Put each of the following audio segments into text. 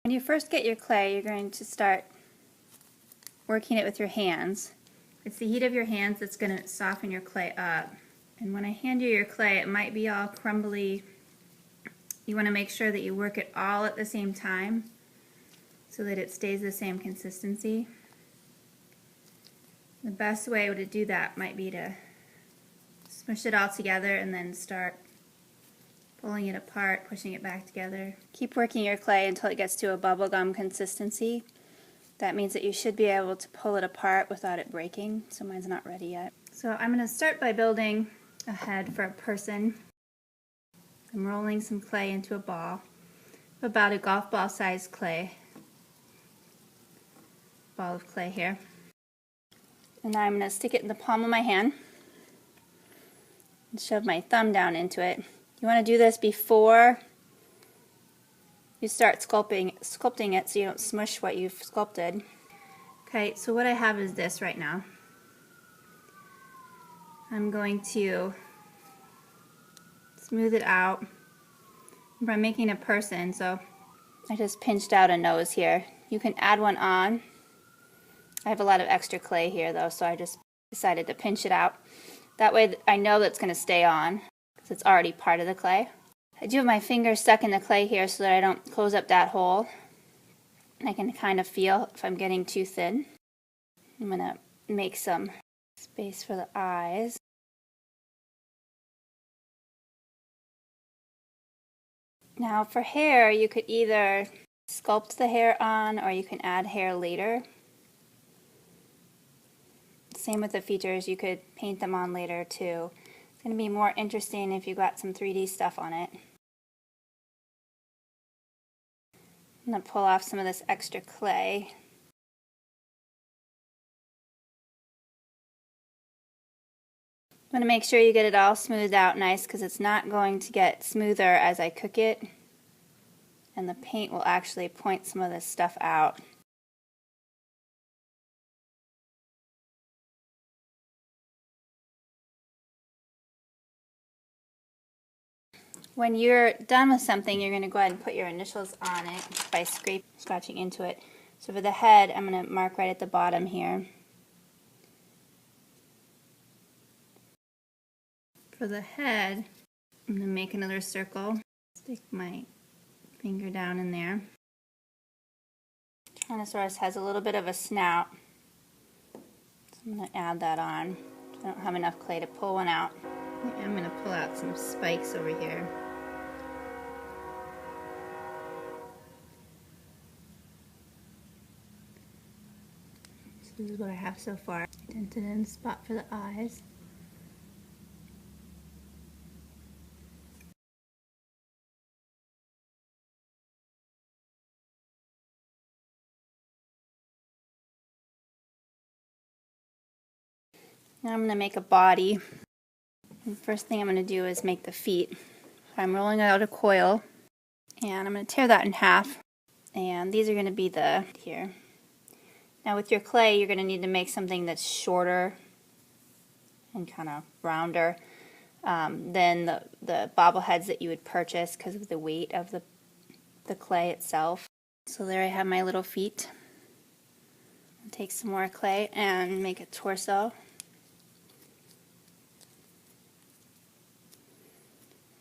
When you first get your clay, you're going to start working it with your hands. It's the heat of your hands that's going to soften your clay up. And when I hand you your clay, it might be all crumbly. You want to make sure that you work it all at the same time so that it stays the same consistency. The best way to do that might be to smush it all together and then start pulling it apart, pushing it back together. Keep working your clay until it gets to a bubblegum consistency. That means that you should be able to pull it apart without it breaking, so mine's not ready yet. So I'm going to start by building a head for a person. I'm rolling some clay into a ball, about a golf ball sized clay, ball of clay here. And now I'm going to stick it in the palm of my hand and shove my thumb down into it. You want to do this before you start sculpting it so you don't smush what you've sculpted. Okay, so what I have is this right now. I'm going to smooth it out. I'm making a person, so I just pinched out a nose here. You can add one on. I have a lot of extra clay here though, so I just decided to pinch it out. That way I know that's going to stay on because it's already part of the clay. I do have my finger stuck in the clay here so that I don't close up that hole. I can kind of feel if I'm getting too thin. I'm going to make some space for the eyes. Now for hair, you could either sculpt the hair on or you can add hair later. Same with the features, you could paint them on later too. It's going to be more interesting if you got some 3D stuff on it. I'm going to pull off some of this extra clay. I'm going to make sure you get it all smoothed out nice because it's not going to get smoother as I cook it. And the paint will actually point some of this stuff out. When you're done with something, you're going to go ahead and put your initials on it by scratching into it. So for the head, I'm going to mark right at the bottom here. For the head, I'm going to make another circle. Stick my finger down in there. Tyrannosaurus has a little bit of a snout, so I'm going to add that on. I don't have enough clay to pull one out. I'm going to pull out some spikes over here. This is what I have so far. Dented in a spot for the eyes. Now I'm going to make a body. And the first thing I'm going to do is make the feet. So I'm rolling out a coil and I'm going to tear that in half. And these are going to be the here. Now with your clay, you're going to need to make something that's shorter and kind of rounder than the bobbleheads that you would purchase because of the weight of the clay itself. So there I have my little feet. I'll take some more clay and make a torso.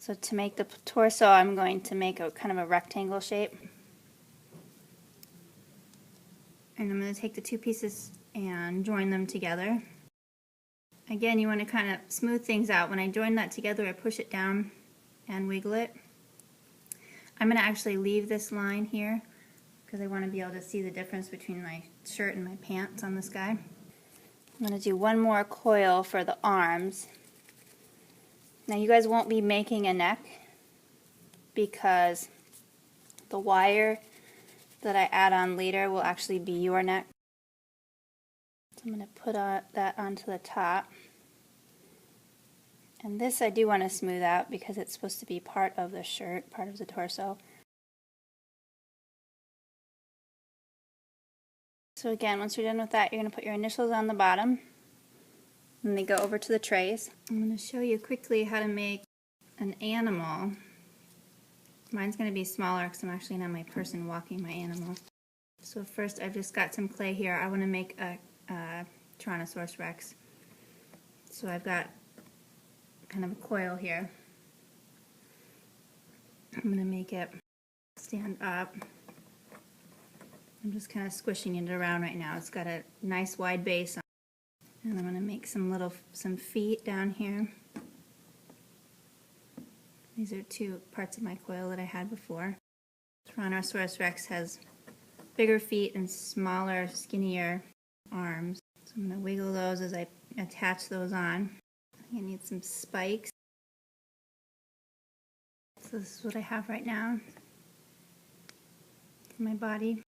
So to make the torso, I'm going to make a kind of a rectangle shape. And I'm going to take the two pieces and join them together. Again, you want to kind of smooth things out. When I join that together, I push it down and wiggle it. I'm going to actually leave this line here because I want to be able to see the difference between my shirt and my pants on this guy. I'm going to do one more coil for the arms. Now you guys won't be making a neck because the wire that I add on later will actually be your neck. So I'm going to put that onto the top. And this I do want to smooth out because it's supposed to be part of the shirt, part of the torso. So again, once you're done with that, you're going to put your initials on the bottom. And they go over to the trays. I'm going to show you quickly how to make an animal Mine's going to be smaller because I'm actually not my person walking my animal. So first I've just got some clay here. I want to make a Tyrannosaurus Rex. So I've got kind of a coil here. I'm going to make it stand up. I'm just kind of squishing it around right now. It's got a nice wide base on it. And I'm going to make some feet down here. These are two parts of my coil that I had before. Tyrannosaurus Rex has bigger feet and smaller, skinnier arms. So I'm going to wiggle those as I attach those on. I need some spikes. So this is what I have right now for my body.